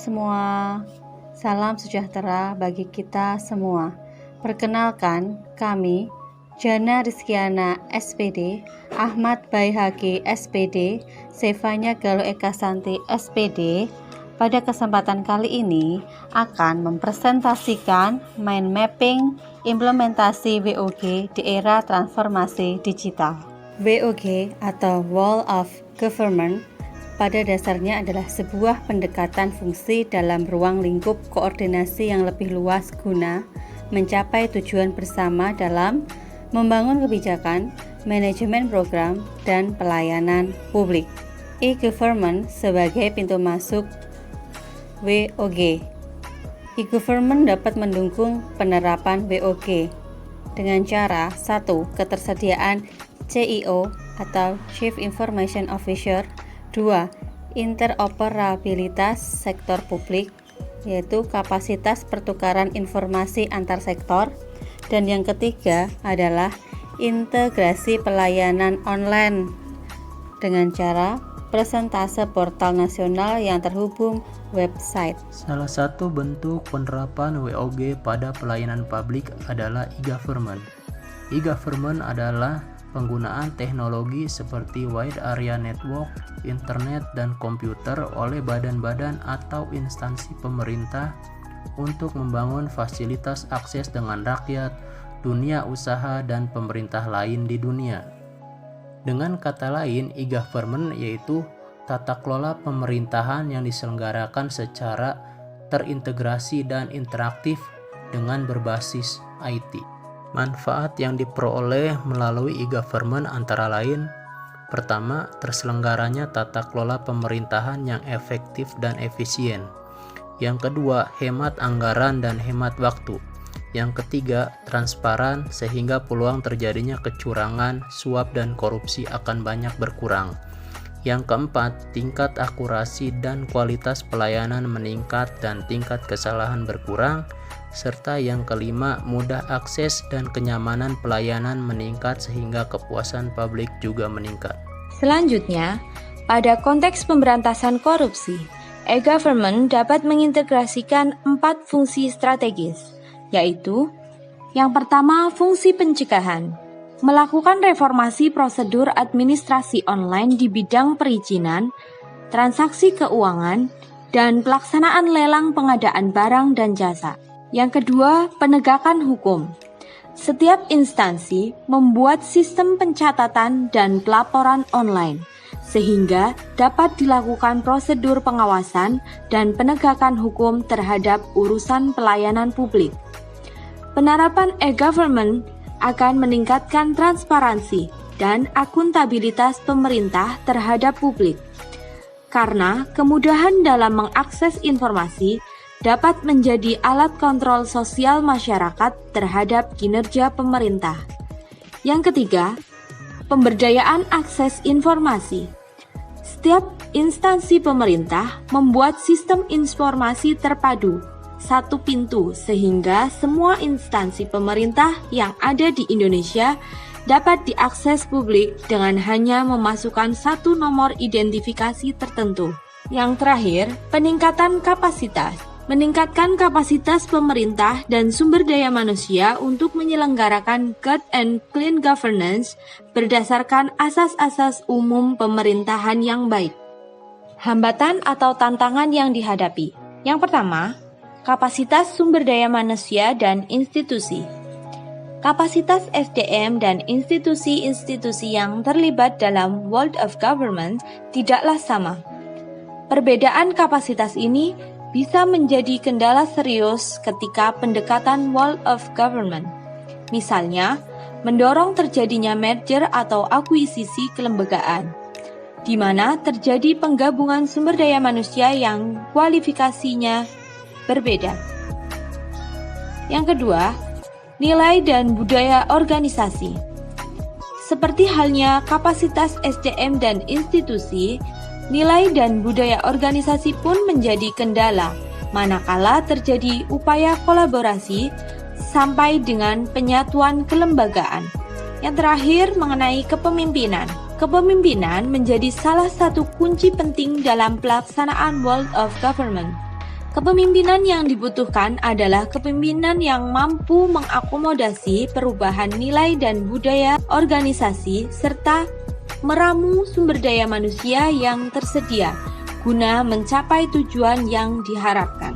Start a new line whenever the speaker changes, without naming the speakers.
semua, salam sejahtera bagi kita semua. Perkenalkan, kami Jana Rizkiana SPD, Ahmad Baihaqi SPD, Sevanya Galuh Eka Santi SPD. Pada kesempatan kali ini akan mempresentasikan mind mapping implementasi WOG di era transformasi digital. WOG atau Wall of Government pada dasarnya adalah sebuah pendekatan fungsi dalam ruang lingkup koordinasi yang lebih luas guna mencapai tujuan bersama dalam membangun kebijakan, manajemen program, dan pelayanan publik. E-government sebagai pintu masuk WOG. E-government dapat mendukung penerapan WOG dengan cara 1. Ketersediaan CIO atau Chief Information Officer. 2. Interoperabilitas sektor publik, yaitu kapasitas pertukaran informasi antar sektor. Dan yang ketiga adalah integrasi pelayanan online dengan cara persentase portal nasional yang terhubung website.
Salah satu bentuk penerapan WOG pada pelayanan publik adalah e-government. E-government adalah penggunaan teknologi seperti wide area network, internet, dan komputer oleh badan-badan atau instansi pemerintah untuk membangun fasilitas akses dengan rakyat, dunia usaha, dan pemerintah lain di dunia. Dengan kata lain, e-government yaitu tata kelola pemerintahan yang diselenggarakan secara terintegrasi dan interaktif dengan berbasis IT. Manfaat yang diperoleh melalui e-government antara lain: pertama, terselenggaranya tata kelola pemerintahan yang efektif dan efisien. Yang kedua, hemat anggaran dan hemat waktu. Yang ketiga, transparan sehingga peluang terjadinya kecurangan, suap, dan korupsi akan banyak berkurang. Yang keempat, tingkat akurasi dan kualitas pelayanan meningkat dan tingkat kesalahan berkurang. Serta yang kelima, mudah akses dan kenyamanan pelayanan meningkat sehingga kepuasan publik juga meningkat.
Selanjutnya, pada konteks pemberantasan korupsi, e-government dapat mengintegrasikan 4 fungsi strategis, yaitu yang pertama, fungsi pencegahan, melakukan reformasi prosedur administrasi online di bidang perizinan, transaksi keuangan, dan pelaksanaan lelang pengadaan barang dan jasa. Yang kedua, penegakan hukum. Setiap instansi membuat sistem pencatatan dan pelaporan online, sehingga dapat dilakukan prosedur pengawasan dan penegakan hukum terhadap urusan pelayanan publik. Penerapan e-government akan meningkatkan transparansi dan akuntabilitas pemerintah terhadap publik, karena kemudahan dalam mengakses informasi dapat menjadi alat kontrol sosial masyarakat terhadap kinerja pemerintah. Yang ketiga, pemberdayaan akses informasi. Setiap instansi pemerintah membuat sistem informasi terpadu, satu pintu, sehingga semua instansi pemerintah yang ada di Indonesia dapat diakses publik dengan hanya memasukkan satu nomor identifikasi tertentu. Yang terakhir, peningkatan kapasitas. Meningkatkan kapasitas pemerintah dan sumber daya manusia untuk menyelenggarakan good and clean governance berdasarkan asas-asas umum pemerintahan yang baik. Hambatan atau tantangan yang dihadapi. Yang pertama, kapasitas sumber daya manusia dan institusi. Kapasitas SDM dan institusi-institusi yang terlibat dalam world of government tidaklah sama. Perbedaan kapasitas ini bisa menjadi kendala serius ketika pendekatan world of government. Misalnya, mendorong terjadinya merger atau akuisisi kelembagaan, di mana terjadi penggabungan sumber daya manusia yang kualifikasinya berbeda. Yang kedua, nilai dan budaya organisasi. Seperti halnya kapasitas SDM dan institusi, nilai dan budaya organisasi pun menjadi kendala manakala terjadi upaya kolaborasi sampai dengan penyatuan kelembagaan. Yang terakhir, mengenai kepemimpinan. Kepemimpinan menjadi salah satu kunci penting dalam pelaksanaan world of government. Kepemimpinan yang dibutuhkan adalah kepemimpinan yang mampu mengakomodasi perubahan nilai dan budaya organisasi serta meramu sumber daya manusia yang tersedia guna mencapai tujuan yang diharapkan.